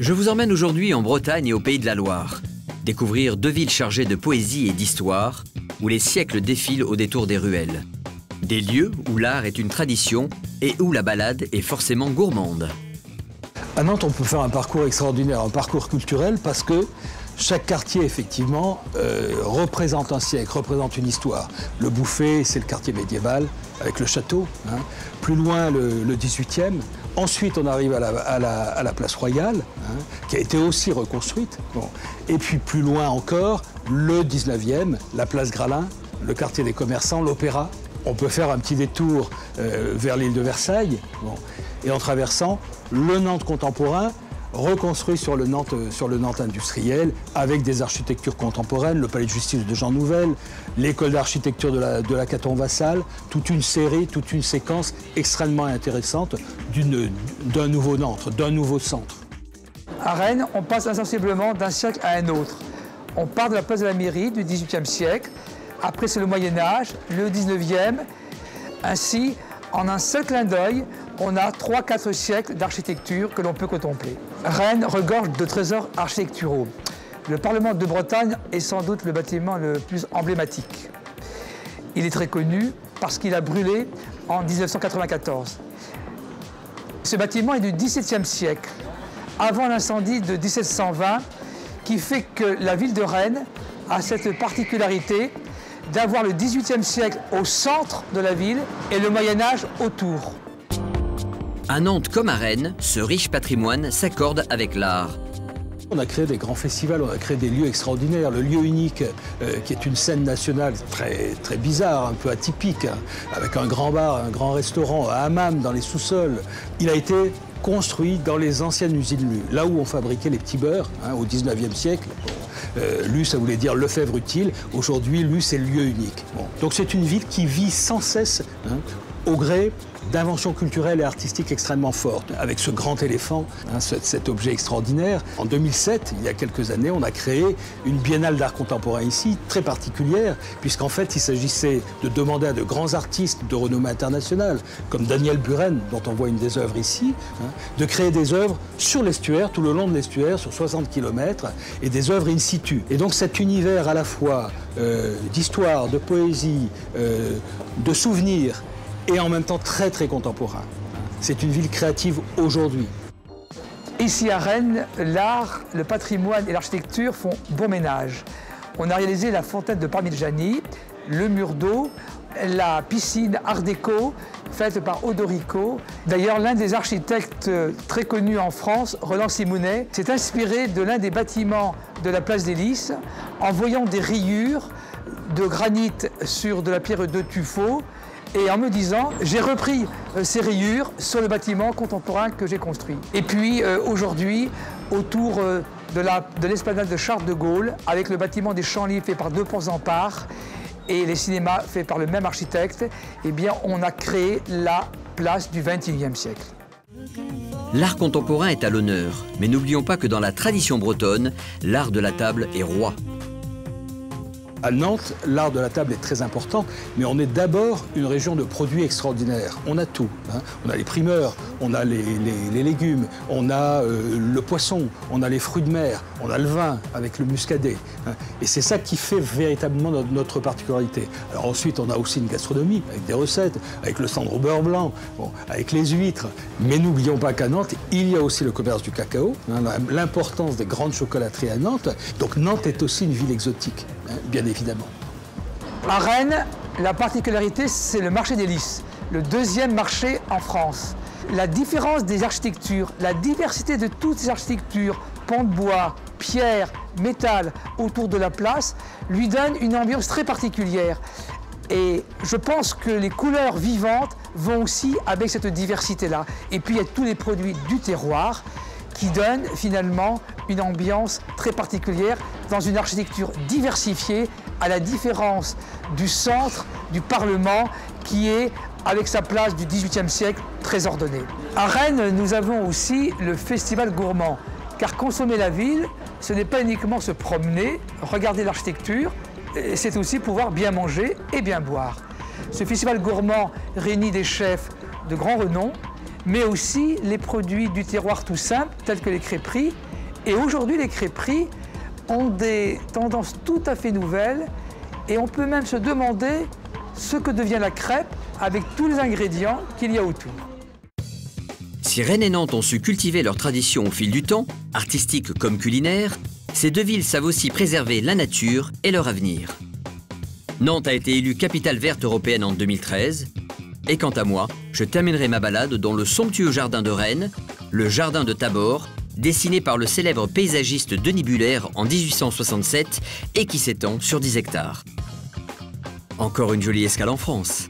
Je vous emmène aujourd'hui en Bretagne et au Pays de la Loire. Découvrir deux villes chargées de poésie et d'histoire, où les siècles défilent au détour des ruelles. Des lieux où l'art est une tradition et où la balade est forcément gourmande. À Nantes, on peut faire un parcours extraordinaire, un parcours culturel, parce que chaque quartier, effectivement, représente un siècle, représente une histoire. Le Bouffay, c'est le quartier médiéval, avec le château. Hein. Plus loin, le 18e. Ensuite, on arrive à la place Royale, hein, qui a été aussi reconstruite. Bon. Et puis plus loin encore, le 19e, la place Gralin, le quartier des commerçants, l'Opéra. On peut faire un petit détour vers l'île de Versailles. Bon. Et en traversant le Nantes contemporain, reconstruit sur le Nantes industriel, avec des architectures contemporaines, le palais de justice de Jean Nouvel, l'école d'architecture de la Caton-Vassal, toute une série, toute une séquence extrêmement intéressante d'un nouveau Nantes, d'un nouveau centre. À Rennes, on passe insensiblement d'un siècle à un autre. On part de la place de la mairie du XVIIIe siècle, après c'est le Moyen-Âge, le XIXe. Ainsi, en un seul clin d'œil, on a 3-4 siècles d'architecture que l'on peut contempler. Rennes regorge de trésors architecturaux. Le Parlement de Bretagne est sans doute le bâtiment le plus emblématique. Il est très connu parce qu'il a brûlé en 1994. Ce bâtiment est du XVIIe siècle, avant l'incendie de 1720, qui fait que la ville de Rennes a cette particularité d'avoir le XVIIIe siècle au centre de la ville et le Moyen-Âge autour. À Nantes comme à Rennes, ce riche patrimoine s'accorde avec l'art. On a créé des grands festivals, on a créé des lieux extraordinaires. Le lieu unique, qui est une scène nationale très bizarre, un peu atypique, hein, avec un grand bar, un grand restaurant, un hammam dans les sous-sols. Il a été construit dans les anciennes usines Lu, là où on fabriquait les petits beurres, hein, au 19e siècle. Lu, ça voulait dire Lefebvre utile. Aujourd'hui, Lu, c'est le lieu unique. Bon. Donc c'est une ville qui vit sans cesse, hein, au gré d'inventions culturelles et artistiques extrêmement fortes, avec ce grand éléphant, hein, cet objet extraordinaire. En 2007, il y a quelques années, on a créé une biennale d'art contemporain ici, très particulière, puisqu'en fait, il s'agissait de demander à de grands artistes de renommée internationale, comme Daniel Buren, dont on voit une des œuvres ici, hein, de créer des œuvres sur l'estuaire, tout le long de l'estuaire, sur 60 km, et des œuvres in situ. Et donc cet univers à la fois d'histoire, de poésie, de souvenirs, et en même temps très contemporain. C'est une ville créative aujourd'hui. Ici à Rennes, l'art, le patrimoine et l'architecture font bon ménage. On a réalisé la fontaine de Parmigiani, le mur d'eau, la piscine art déco faite par Odorico. D'ailleurs, l'un des architectes très connus en France, Roland Simonet, s'est inspiré de l'un des bâtiments de la place des Lys en voyant des rayures de granit sur de la pierre de tuffeau, et en me disant, j'ai repris ces rayures sur le bâtiment contemporain que j'ai construit. Et puis aujourd'hui, autour de l'esplanade de Charles de Gaulle, avec le bâtiment des Champs-Lys fait par 2 ponts en part et les cinémas faits par le même architecte, eh bien on a créé la place du XXIe siècle. L'art contemporain est à l'honneur, mais n'oublions pas que dans la tradition bretonne, l'art de la table est roi. À Nantes, l'art de la table est très important, mais on est d'abord une région de produits extraordinaires. On a tout. Hein. On a les primeurs, on a les légumes, on a le poisson, on a les fruits de mer, on a le vin avec le muscadet. Hein. Et c'est ça qui fait véritablement notre particularité. Alors ensuite, on a aussi une gastronomie avec des recettes, avec le cendre au beurre blanc, bon, avec les huîtres. Mais n'oublions pas qu'à Nantes, il y a aussi le commerce du cacao, hein, l'importance des grandes chocolateries à Nantes. Donc Nantes est aussi une ville exotique, hein, bien évidemment. À Rennes, la particularité, c'est le marché des Lys, le 2e marché en France. La différence des architectures, la diversité de toutes ces architectures, pans de bois, pierre, métal, autour de la place, lui donne une ambiance très particulière. Et je pense que les couleurs vivantes vont aussi avec cette diversité-là. Et puis il y a tous les produits du terroir qui donnent finalement une ambiance très particulière dans une architecture diversifiée, à la différence du centre du Parlement qui est, avec sa place du XVIIIe siècle, très ordonnée. À Rennes, nous avons aussi le festival gourmand, car consommer la ville, ce n'est pas uniquement se promener, regarder l'architecture, c'est aussi pouvoir bien manger et bien boire. Ce festival gourmand réunit des chefs de grand renom, mais aussi les produits du terroir tout simple, tels que les crêperies, Et aujourd'hui, les crêperies ont des tendances tout à fait nouvelles et on peut même se demander ce que devient la crêpe avec tous les ingrédients qu'il y a autour. Si Rennes et Nantes ont su cultiver leur tradition au fil du temps, artistique comme culinaire, ces deux villes savent aussi préserver la nature et leur avenir. Nantes a été élue capitale verte européenne en 2013. Et quant à moi, je terminerai ma balade dans le somptueux jardin de Rennes, le jardin de Tabor, dessiné par le célèbre paysagiste Denis Buller en 1867 et qui s'étend sur 10 hectares. Encore une jolie escale en France.